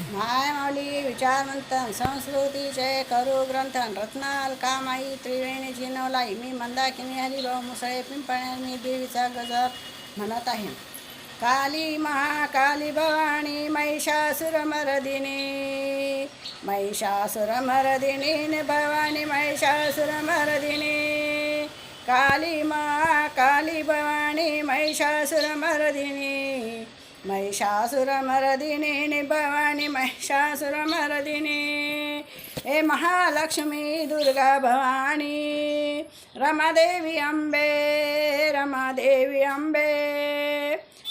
मायमाऊली विचारमंथन संस्कृतीचे करू ग्रंथन रत्नाल कामाई त्रिवेणी चिनवला मी मंदाकिनी हरिभाऊ मुसळे पिंपळ्या मी देवीचा गजर म्हणत आहे. काली महाकाली भवानी महिषासुरमर्दिनी महिषासुरमर्दिनी भवानी महिषासुरमर्दिनी काली महाकाली भवानी महिषासुरमर्दिनी महिषासुरमर्दिनी भवानी महिषासुरमर्दिनी हे महालक्ष्मी दुर्गा भवानी रमादेवी अंबे रमादेवी अंबे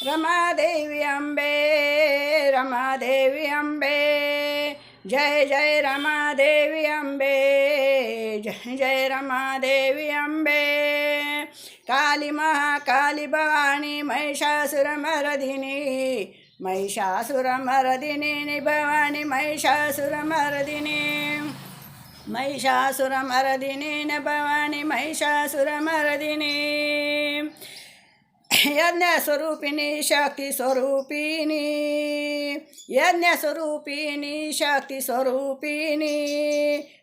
रमादेवी अंबे रमादेवी अंबे जय जय रमादेवी अंबे जय जय रमादेवी अंबे काली महाकाली भवानी महिषासुरमर्दिनी महिषासुरमर्दिनी भवानी महिषासुरमर्दिनी महिषासुरमर्दिनी भवानी महिषासुरमर्दिनी यज्ञस्वरूपिणी शक्तिस्वरूपिणी यज्ञस्वरूपिणी शक्तिस्वरूपिणी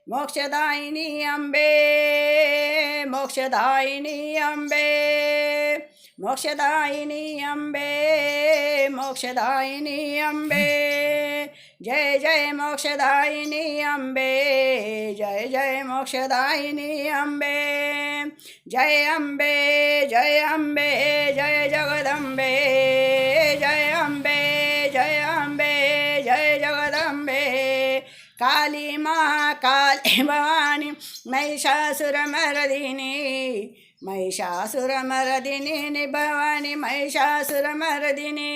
मोक्षदायिनी अंबे मोक्षदायिनी अंबे मोक्षदायिनी अंबे मोक्षदायिनी अंबे जय जय मोक्षदायिनी अंबे जय जय मोक्षदायिनी अंबे जय अंबे जय अंबे जय जगदंबे जय अंबे जय अंबे जय जगदंबे काली महाकाली भवानी महिषासुरमर्दिनी महिषासुरमर्दिनी भवानी महिषासुरमर्दिनी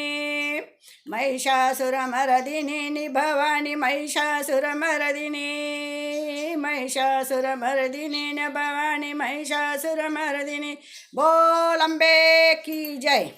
महिषासुरमर्दिनी भवानी महिषासुरमर्दिनी महिषासुरमर्दिनी भवानी महिषासुरमर्दिनी बोल अंबे की जय.